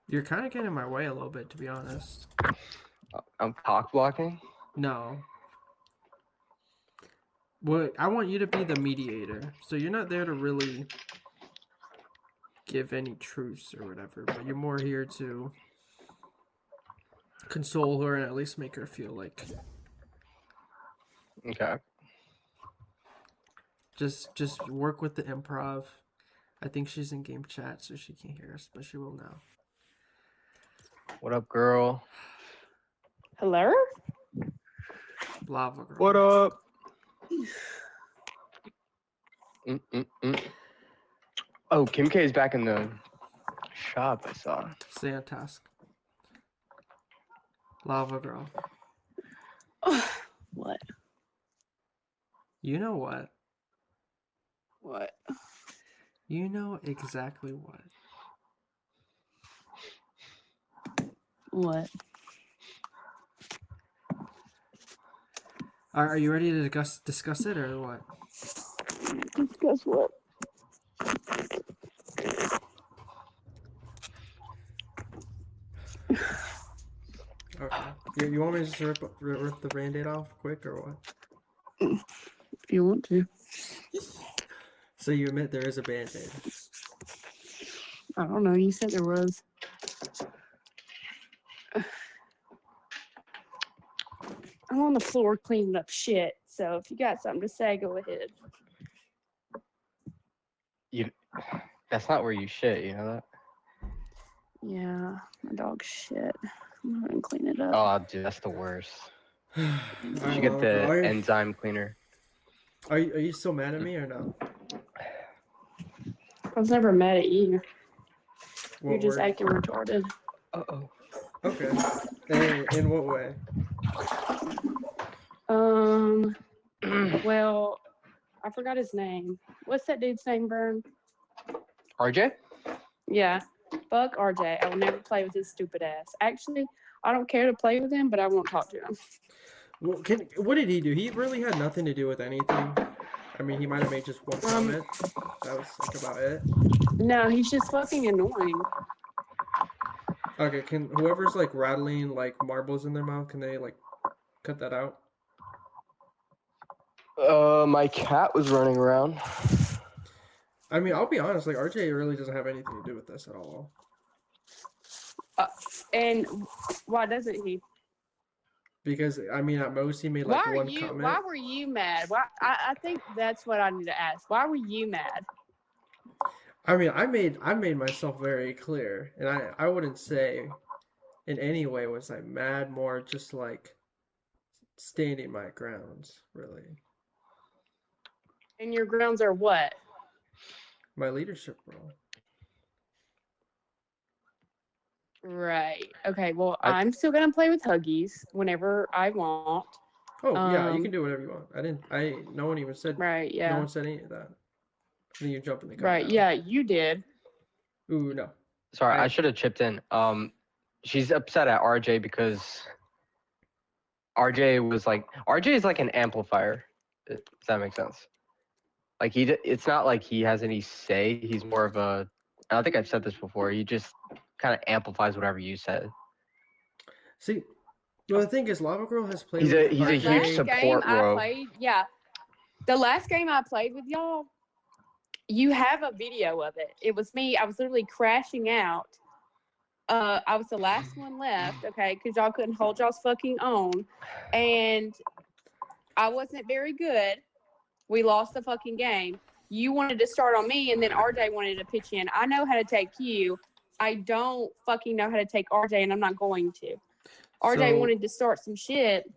You're kind of getting in my way a little bit, to be honest. I'm cock blocking. No. Well, I want you to be the mediator. So you're not there to really give any truths or whatever, but you're more here to console her and at least make her feel like Okay. just work with the improv. I think she's in game chat, so she can't hear us, but she will now. What up, girl? Hello? Lavagirl. What up? Mm-mm-mm. Oh, Kim K is back in the shop, I saw. Stay on task. Lavagirl. What? You know what? What? You know exactly what. What? Are you ready to discuss it or what? Discuss what? Okay. You want me to just rip the Band-Aid off quick or what? If you want to. So you admit there is a Band-Aid. I don't know. You said there was. I'm on the floor cleaning up shit. So if you got something to say, go ahead. That's not where you shit, you know that? Yeah, my dog's shit. I'm gonna clean it up. Oh, dude, that's the worst. You should get the enzyme cleaner. Are you still mad at me or no? I was never mad at you. What You're just word? acting retarded. Uh-oh. Okay. In what way? Well, I forgot his name. What's that dude's name, Vern? RJ? Yeah. Fuck RJ. I will never play with his stupid ass. Actually, I don't care to play with him, but I won't talk to him. Well, what did he do? He really had nothing to do with anything. I mean, he might have made just one comment. That was like about it. No, he's just fucking annoying. Okay, can whoever's like rattling like marbles in their mouth, can they like cut that out? My cat was running around. I mean, I'll be honest, like RJ really doesn't have anything to do with this at all. And why doesn't he? Because I mean, at most he made like one comment. Why were you mad? Why? I think that's what I need to ask. Why were you mad? I mean, I made myself very clear, and I wouldn't say in any way was I mad, more just like standing my grounds, really. And your grounds are what? My leadership role. Right. Okay. Well, I'm still gonna play with Huggies whenever I want. Oh yeah, you can do whatever you want. No one even said. Right. Yeah. No one said any of that. Then you jump in the gun. Right. Now. Yeah, you did. Ooh no. Sorry, I should have chipped in. She's upset at RJ because RJ is like an amplifier. Does that make sense? Like it's not like he has any say. He's more of a. I think I've said this before. He just kind of amplifies whatever you said. See, well, the thing is, Lavagirl has played. He's a huge support rogue. The last game I played with y'all, you have a video of it. It was me. I was literally crashing out. I was the last one left, okay, because y'all couldn't hold y'all's fucking own, and I wasn't very good. We lost the fucking game. You wanted to start on me, and then RJ wanted to pitch in. I know how to take you. I don't fucking know how to take RJ, and I'm not going to. RJ wanted to start some shit,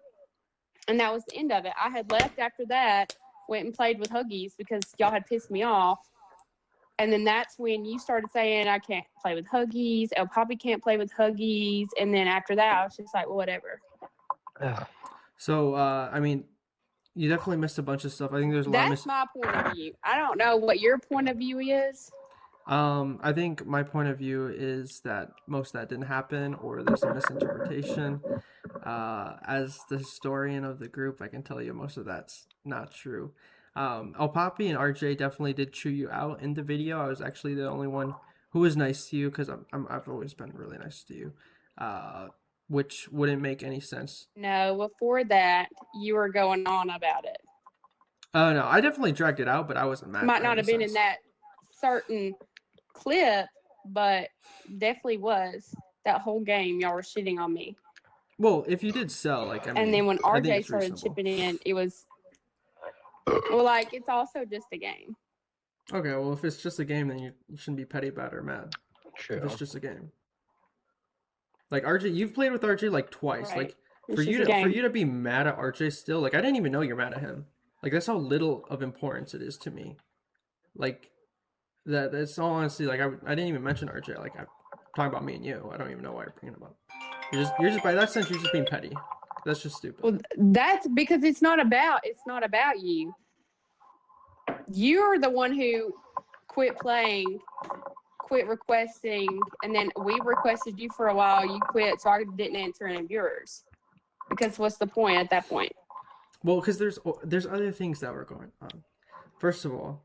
and that was the end of it. I had left after that, went and played with Huggies because y'all had pissed me off. And then that's when you started saying, I can't play with Huggies. El Papi can't play with Huggies. And then after that, I was just like, well, whatever. So, I mean, you definitely missed a bunch of stuff. I think there's a lot. That's my point of view. I don't know what your point of view is. I think my point of view is that most of that didn't happen, or there's a misinterpretation. As the historian of the group, I can tell you most of that's not true. El Papi and RJ definitely did chew you out in the video. I was actually the only one who was nice to you, because I've always been really nice to you, which wouldn't make any sense. No, before that, you were going on about it. Oh no, I definitely dragged it out, but I wasn't mad. Might by not any have been in sense. that certain clip, but definitely was. That whole game, y'all were shitting on me. Well, if you did sell, like, I mean, And then when I think RJ it's started reasonable. chipping in, it was well, like it's also just a game. Okay, well, if it's just a game, then you shouldn't be petty about it or mad. True. If it's just a game. Like RJ, you've played with RJ like twice. Right. Like It's for just you a to game. be mad at RJ still, like I didn't even know you're mad at him. Like that's how little of importance it is to me. Like that's all honestly. Like I didn't even mention RJ. Like I'm talking about me and you. I don't even know why you're bringing him up. You're just by that sense you're just being petty. That's just stupid. Well, that's because it's not about you. You're the one who quit playing, quit requesting, and then we requested you for a while. You quit, so I didn't answer any of yours. Because what's the point at that point? Well, because there's other things that were going on. First of all,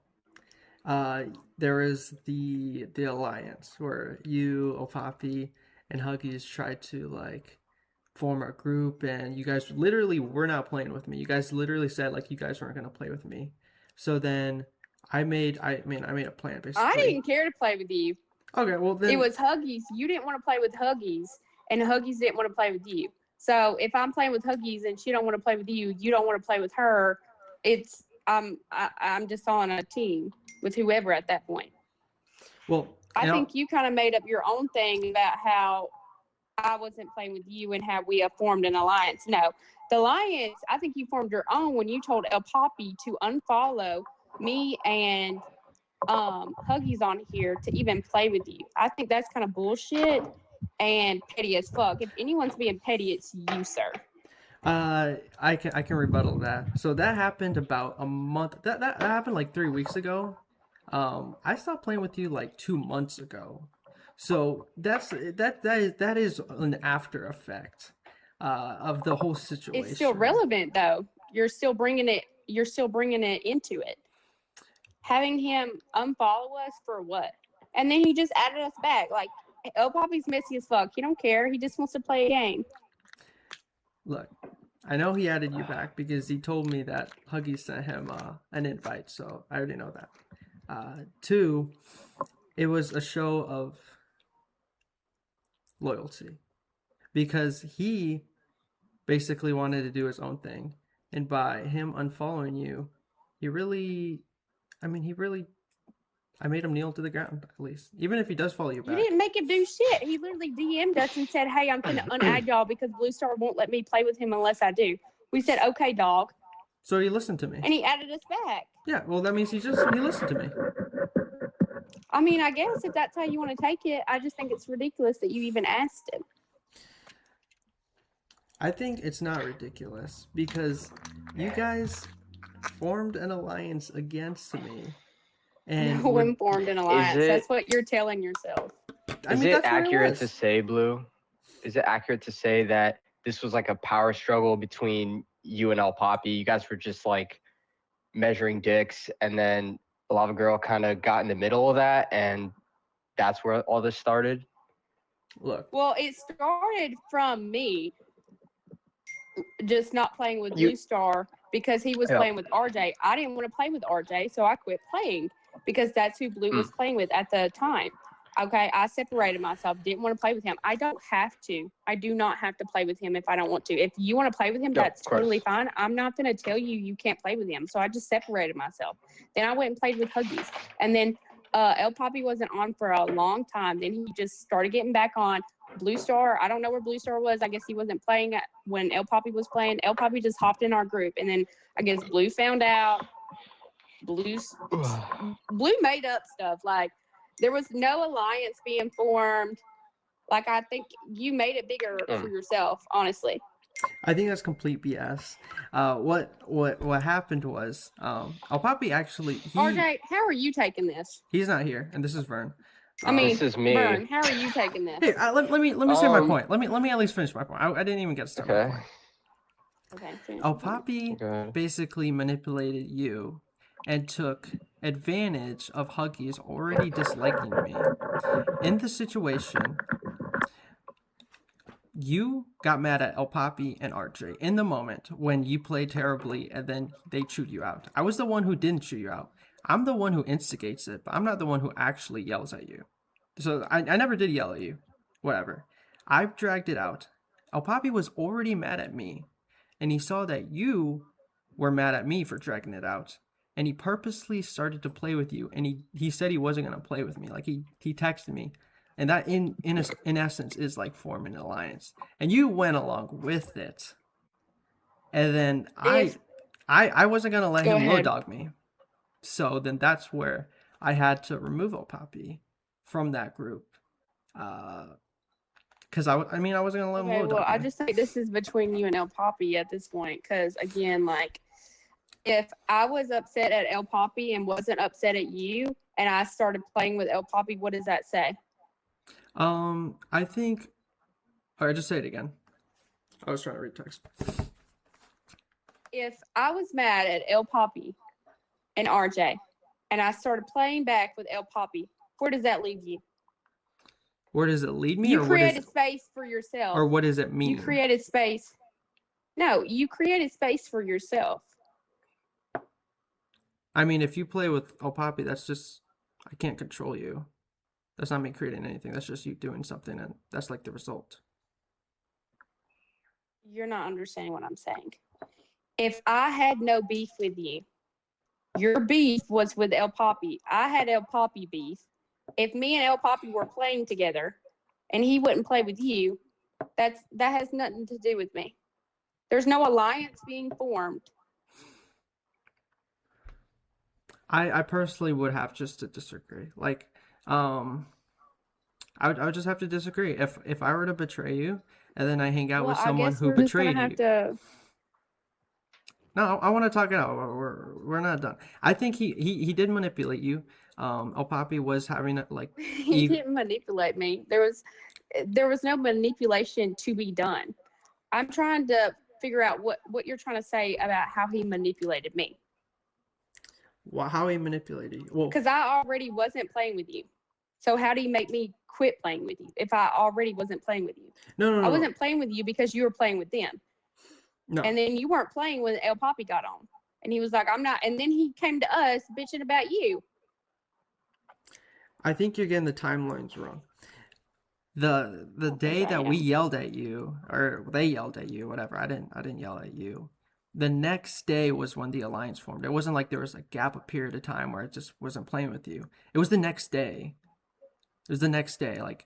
there is the alliance where you, Opapi, and Huggies tried to like form a group, and you guys literally were not playing with me. You guys literally said like you guys weren't gonna play with me. So then I made a plan basically. I didn't care to play with you. Okay, well then It was Huggies. You didn't want to play with Huggies, and Huggies didn't want to play with you. So if I'm playing with Huggies and she don't want to play with you, you don't want to play with her. It's I'm just on a team with whoever at that point. well. I think you kind of made up your own thing about how I wasn't playing with you and how we have formed an alliance. No, the alliance, I think you formed your own when you told El Poppy to unfollow me and Huggies on here to even play with you. I think that's kind of bullshit and petty as fuck. If anyone's being petty, it's you, sir. I can rebuttal that. So that happened about a month. That happened like 3 weeks ago. I stopped playing with you like 2 months ago. So that is an after effect of the whole situation. It's still relevant though. You're still bringing it into it. Having him unfollow us for what? And then he just added us back. Like El Poppy's messy as fuck. He don't care. He just wants to play a game. Look, I know he added you back because he told me that Huggy sent him an invite, so I already know that. 2, it was a show of loyalty because he basically wanted to do his own thing, and by him unfollowing you, I made him kneel to the ground, at least. Even if he does follow you back. You didn't make him do shit. He literally DM'd us and said, hey, I'm going to unadd y'all because Blue Star won't let me play with him unless I do. We said, okay, dog. So he listened to me. And he added us back. Yeah, well, that means he listened to me. I mean, I guess if that's how you want to take it, I just think it's ridiculous that you even asked him. I think it's not ridiculous because you guys formed an alliance against me. And no one formed an alliance. That's what you're telling yourself. Is it accurate to say, Blue? Is it accurate to say that this was like a power struggle between you and El Poppy? You guys were just like measuring dicks, and then Lavagirl kind of got in the middle of that, and that's where all this started? Look. Well, it started from me just not playing with Blue Star because he was playing with RJ. I didn't want to play with RJ, so I quit playing because that's who Blue was playing with at the time. Okay, I separated myself, didn't want to play with him. I don't have to. I do not have to play with him if I don't want to. If you want to play with him, that's totally fine. I'm not going to tell you can't play with him. So I just separated myself. Then I went and played with Huggies. And then El Poppy wasn't on for a long time. Then he just started getting back on. Blue Star, I don't know where Blue Star was. I guess he wasn't playing when El Poppy was playing. El Poppy just hopped in our group. And then I guess Blue found out. Blue made up stuff. Like, there was no alliance being formed. Like, I think you made it bigger for yourself, honestly. I think that's complete BS. What happened was, El Poppy actually... RJ, how are you taking this? He's not here, and this is Vern. I mean, this is me. Vern, how are you taking this? Hey, let me say my point. Let me at least finish my point. I didn't even get to start my point. Okay. El Poppy basically manipulated you and took advantage of Huggies already disliking me. In the situation, you got mad at El Papi and RJ in the moment when you played terribly and then they chewed you out. I was the one who didn't chew you out. I'm the one who instigates it, but I'm not the one who actually yells at you. So I never did yell at you. Whatever. I've dragged it out. El Papi was already mad at me, and he saw that you were mad at me for dragging it out. And he purposely started to play with you, and he said he wasn't gonna play with me. Like he texted me, and that in essence is like forming an alliance. And you went along with it, and then I wasn't gonna let Go him low ahead. dog me. So then that's where I had to remove El Papi from that group, because I wasn't gonna let him Okay, low well, dog I me. just think this is between you and El Papi at this point, because again, like, if I was upset at El Papi and wasn't upset at you, and I started playing with El Papi, what does that say? I think. All right, just say it again. I was trying to read text. If I was mad at El Papi and RJ, and I started playing back with El Papi, where does that leave you? Where does it lead me, You or what is created space for yourself. or what does it mean? You created space. No, you created space for yourself. I mean, if you play with El Papi, that's just I can't control you. That's not me creating anything. That's just you doing something, and that's like the result. You're not understanding what I'm saying. If I had no beef with you, your beef was with El Papi. I had El Papi beef. If me and El Papi were playing together and he wouldn't play with you, that has nothing to do with me. There's no alliance being formed. I personally would have just to disagree. Like, I would just have to disagree. If I were to betray you and then I hang out Well, with I someone guess who we're just gonna betrayed have you. to. No, I want to talk it out. We're not done. I think he did manipulate you. El Papi was having like He didn't manipulate me. There was no manipulation to be done. I'm trying to figure out what you're trying to say about how he manipulated me. how he manipulated you. Well, Because I already wasn't playing with you. So how do you make me quit playing with you if I already wasn't playing with you? no. I wasn't playing with you because you were playing with them. No. And then you weren't playing when El Papi got on. And he was like, I'm not. And then he came to us bitching about you. I think you're getting the timelines wrong. The day that we yelled at you, or they yelled at you, whatever. I didn't yell at you. The next day was when the alliance formed. It wasn't like there was a gap, a period of time where I just wasn't playing with you. It was the next day. It was the next day, like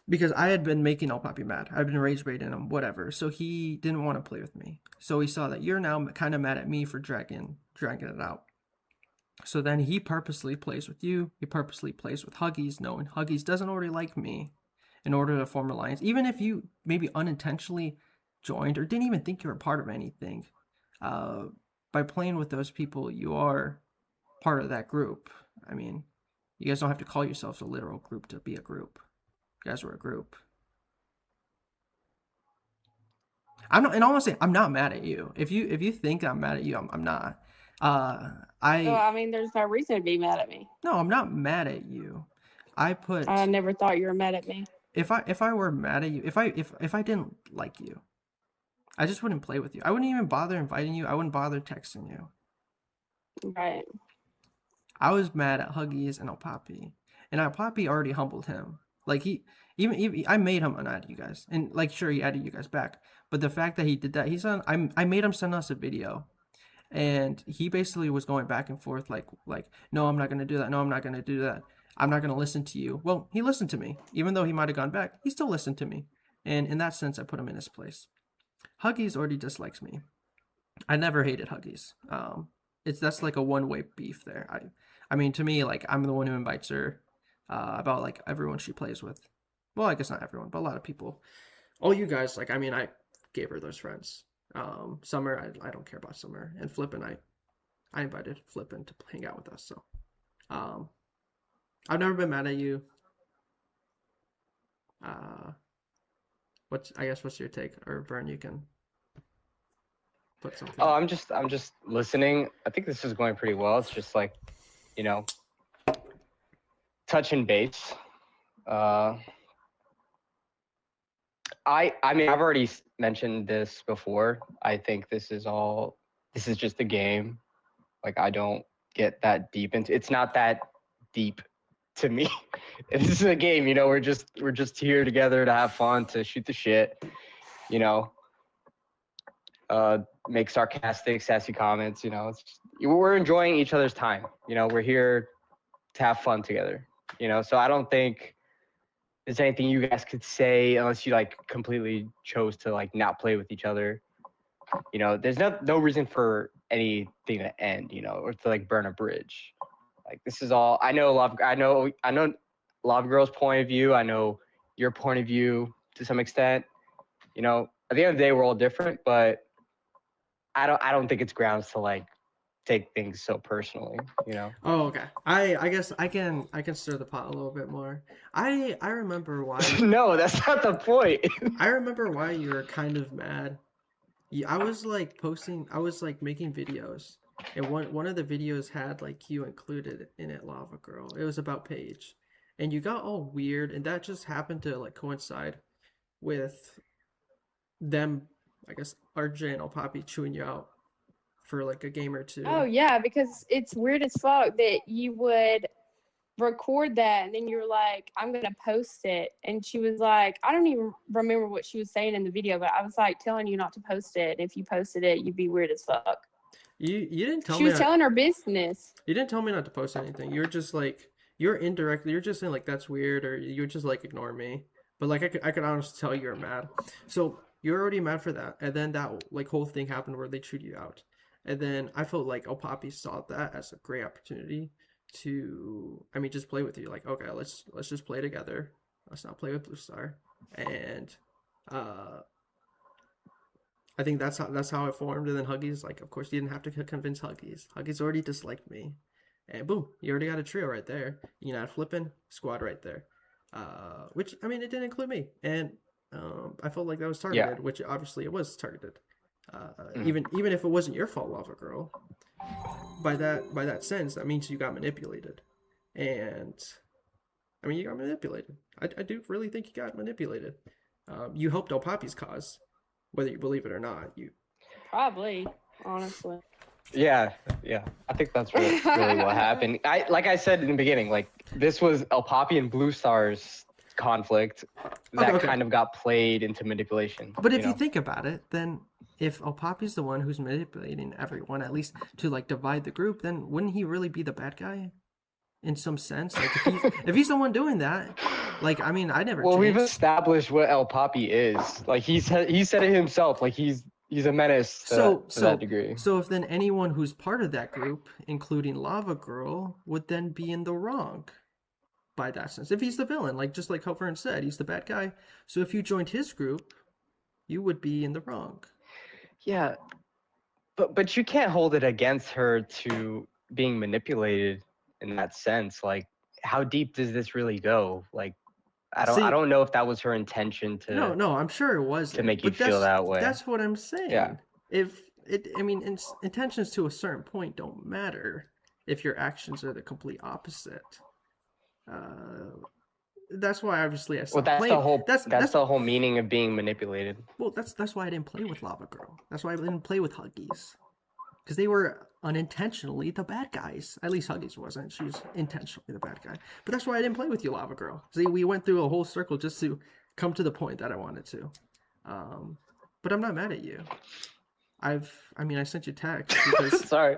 because I had been making El Papi mad. I'd been rage baiting him, whatever. So he didn't want to play with me. So he saw that you're now kind of mad at me for dragging it out. So then he purposely plays with you. He purposely plays with Huggies, knowing Huggies doesn't already like me, in order to form alliance. Even if you maybe unintentionally joined or didn't even think you were part of anything, by playing with those people, you are part of that group. I mean, you guys don't have to call yourselves a literal group to be a group. You guys were a group. I'm not, and honestly, I'm not mad at you. If you think I'm mad at you, I'm not. I mean, there's no reason to be mad at me. No, I'm not mad at you. I never thought you were mad at me. If I were mad at you, if I didn't like you, I just wouldn't play with you. I wouldn't even bother inviting you. I wouldn't bother texting you. Right. I was mad at Huggies and El Papi, and El Papi already humbled him. Like even I made him unadd you guys, and like sure he added you guys back, but the fact that he did that, I made him send us a video, and he basically was going back and forth like no, I'm not gonna do that. No, I'm not gonna do that. I'm not gonna listen to you. Well, he listened to me, even though he might have gone back. He still listened to me, and in that sense, I put him in his place. Huggies already dislikes me. I never hated Huggies. That's like a one-way beef there. I mean, to me, like I'm the one who invites her about like everyone she plays with. Well, I guess not everyone, but a lot of people. All you guys, like I mean, I gave her those friends. Summer, I don't care about Summer, and Flippin, I invited Flippin to hang out with us. So, I've never been mad at you. What's your take, or Vern, you can. put something. Oh, I'm just listening. I think this is going pretty well. It's just like, you know, touch and base. I mean, I've already mentioned this before. I think this is just a game. Like, I don't get that deep into. It's not that deep to me. This is a game, you know. We're just here together to have fun, to shoot the shit, you know. Make sarcastic, sassy comments, you know. We're enjoying each other's time, you know. We're here to have fun together, you know. So I don't think there's anything you guys could say unless you like completely chose to like not play with each other. You know, there's no reason for anything to end, you know, or to like burn a bridge. Like, this is all I know. I know Lavagirl's point of view. I know your point of view to some extent. You know, at the end of the day, we're all different, but I don't think it's grounds to like take things so personally, you know. Oh, okay. I guess I can stir the pot a little bit more. I remember why. No, that's not the point. I remember why you were kind of mad. I was like making videos, and one of the videos had like you included in it, Lavagirl. It was about Paige, and you got all weird, and that just happened to like coincide with them. I guess RJ and El Papi chewing you out for like a game or two. Oh yeah, because it's weird as fuck that you would record that and then you're like, I'm gonna post it, and she was like, I don't even remember what she was saying in the video, but I was like telling you not to post it. If you posted it, you'd be weird as fuck. You didn't tell me. She was telling her business. You didn't tell me not to post anything. You were just like, you're indirectly, you're just saying like that's weird, or you would just like ignore me. But like I could honestly tell you were mad. So you're already mad for that, and then that like whole thing happened where they chewed you out, and then I felt like El Papi saw that as a great opportunity to, I mean, just play with you. Like, okay, let's just play together. Let's not play with Blue Star, and I think that's how it formed. And then Huggies, like, of course, you didn't have to convince Huggies. Huggies already disliked me, and boom, you already got a trio right there. You know, flipping squad right there. Which, I mean, it didn't include me, and I felt like that was targeted, which obviously it was targeted. Even if it wasn't your fault, Lavagirl. By that sense, that means you got manipulated, and I mean, you got manipulated. I do really think you got manipulated. You helped El Papi's cause, whether you believe it or not. You Probably, honestly. Yeah. I think that's really what happened. Like I said in the beginning, like, this was El Papi and Blue Star's conflict that kind of got played into manipulation. But if you think about it, then if El Papi's the one who's manipulating everyone, at least to like divide the group, then wouldn't he really be the bad guy in some sense? Like, if he's the one doing that, like, I mean, I never. Well, we've established what El Papi is. Like, he said it himself. Like, he's a menace to that degree. So if then anyone who's part of that group, including Lavagirl, would then be in the wrong by that sense. If he's the villain, like just like Vern said, he's the bad guy. So if you joined his group, you would be in the wrong. Yeah, but you can't hold it against her to being manipulated in that sense. Like, how deep does this really go? Like, I don't know if that was her intention to. No, I'm sure it was to make you feel that way. That's what I'm saying. Yeah. Intentions to a certain point don't matter if your actions are the complete opposite. That's why obviously I stopped playing. That's the whole meaning of being manipulated. Well, that's why I didn't play with Lavagirl. That's why I didn't play with Huggies, because they were unintentionally the bad guys. At least Huggies wasn't. She was intentionally the bad guy. But that's why I didn't play with you, Lavagirl. See, we went through a whole circle just to come to the point that I wanted to. But I'm not mad at you. I sent you text because Sorry.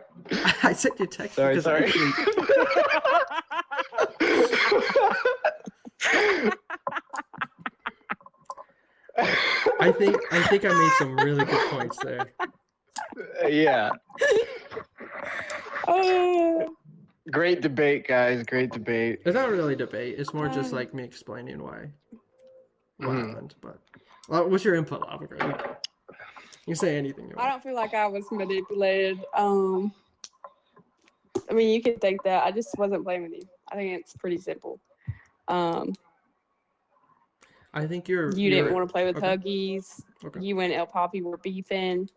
I sent you text sorry. because I think I made some really good points there. Yeah. Oh. Great debate, guys. Great debate. It's not really a debate. It's more just like me explaining why happened. But what's your input, Lavagirl? You can say anything you want. I don't feel like I was manipulated. I mean, you can take that. I just wasn't playing with you. I think it's pretty simple. I think you didn't want to play with okay. Huggies. Okay. You and El Papi were beefing.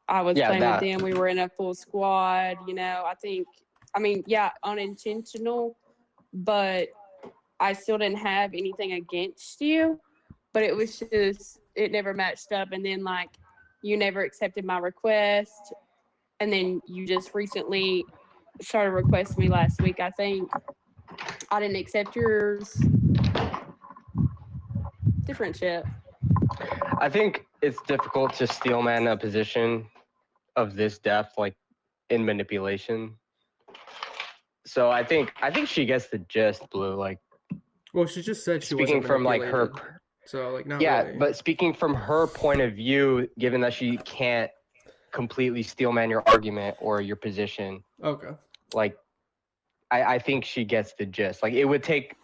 I was Yeah, playing that. with them. We were in a full squad. I mean, yeah, unintentional, but I still didn't have anything against you. But it was just, it never matched up. And then, like, you never accepted my request. And then you just recently started requesting me last week, I think. I didn't accept yours. Different shit. I think it's difficult to steelman a position of this depth, like in manipulation. So I think she gets the gist, Blue. Like, Well, she just said she speaking wasn't from like her, manipulated. So like not yeah, really. but speaking from her point of view, given that she can't completely steelman your argument or your position, Okay. like, I think she gets the gist. Like, it would take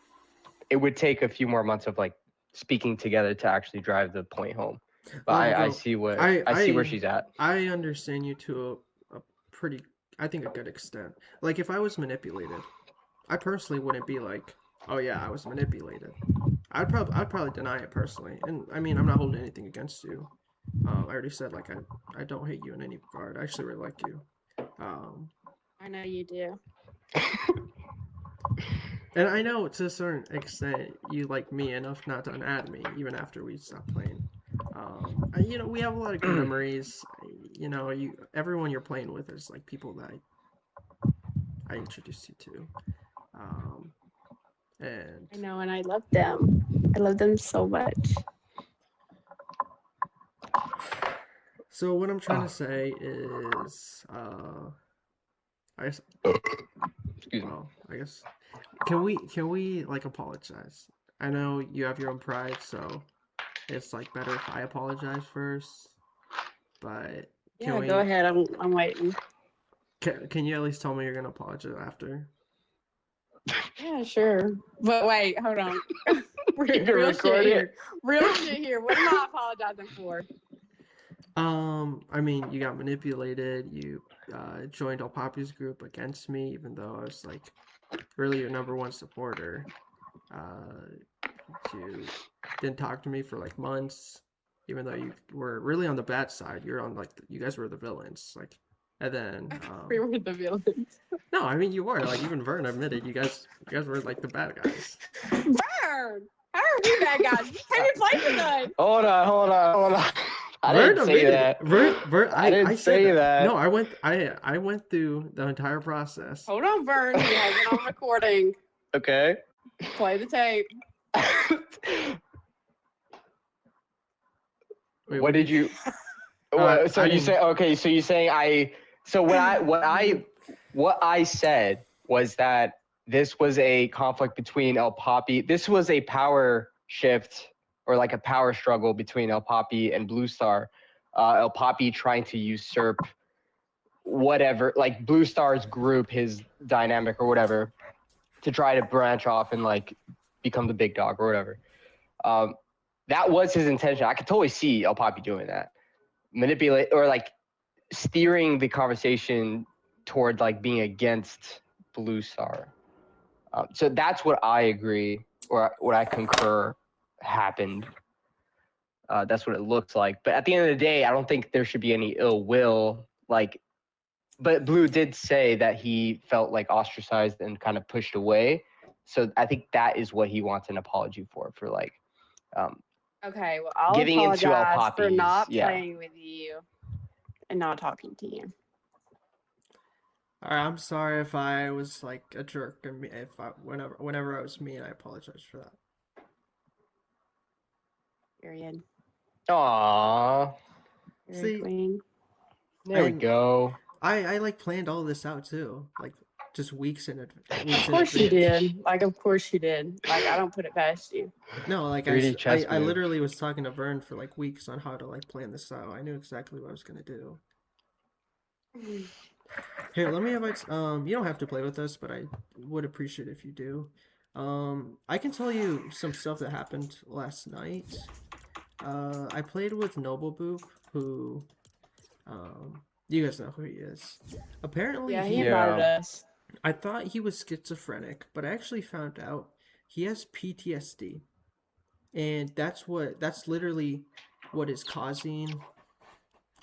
a few more months of like speaking together to actually drive the point home. But I see what I see where she's at. I understand you to a pretty, I think, a good extent. Like if I was manipulated, I personally wouldn't be like, oh yeah, I was manipulated. I'd probably deny it personally. And I mean, I'm not holding anything against you. I already said like I don't hate you in any regard. I actually really like you. I know you do. And I know to a certain extent you like me enough not to unadd me even after we stopped playing. We have a lot of good memories. Everyone you're playing with is like people that I introduced you to. And I know, and I love them. I love them so much. so what I'm trying to say is, I guess. Excuse me. Well, I guess. Can we like apologize? I know you have your own pride, so it's like better if I apologize first. But Yeah, go ahead. I'm waiting. Can you at least tell me you're gonna apologize after? Yeah, sure. But wait, hold on. You're Real shit recording? here. Real shit here. What am I apologizing for? I mean, you got manipulated. You joined El Papi's group against me, even though I was like really your number one supporter. You didn't talk to me for like months, even though you were really on the bad side. You're on like you guys were the villains, like, and then We were the villains. no, I mean you were like even Vern admitted you guys were like the bad guys. Vern! How are we bad guys? You came and played with us. Hold on. I Vern didn't say admitted that. it. Vern, I didn't I say said that. No, I went through the entire process. Hold on, Vern. You have it on recording. Okay. Play the tape. Wait, What did you? So I you didn't- say okay? So you saying I? So what I said was that this was a conflict between El Papi. This was a power shift or like a power struggle between El Papi and Blue Star. El Papi trying to usurp whatever, like Blue Star's group, his dynamic or whatever, to try to branch off and like become the big dog or whatever. That was his intention. I could totally see El Papi doing that, manipulate or like steering the conversation toward like being against Blue Star. So that's what I agree or what I concur happened. That's what it looks like. But at the end of the day, I don't think there should be any ill will. Like, but Blue did say that he felt like ostracized and kind of pushed away. So I think that is what he wants an apology for like Okay, well, I'll giving into El apologize for Papi's, not yeah. playing with you and not talking to you. All right, I'm sorry if I was like a jerk and whenever I was mean, I apologize for that. Period. Aww. See, Queen. There we go. I like planned all this out too, like just weeks in advance. Of course you did. Like, of course you did. Like, I don't put it past you. No, like 3D chess I move. literally was talking to Vern for like weeks on how to like plan this out. I knew exactly what I was gonna do. Here, let me invite. You don't have to play with us, but I would appreciate if you do. I can tell you some stuff that happened last night. I played with Noble Boop, who, you guys know who he is. Apparently, Yeah, he invited us. I thought he was schizophrenic, but I actually found out he has PTSD, and that's literally what is causing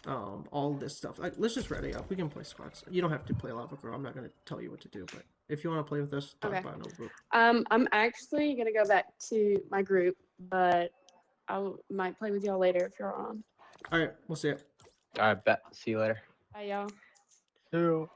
all this stuff. Like, let's just ready up. We can play squads. You don't have to play Lavagirl. I'm not gonna tell you what to do, but if you want to play with us, talk Okay. about it. I'm actually gonna go back to my group, but I might play with y'all later if you're on. All right, we'll see you. All right, bet. See you later. Bye, y'all. See you.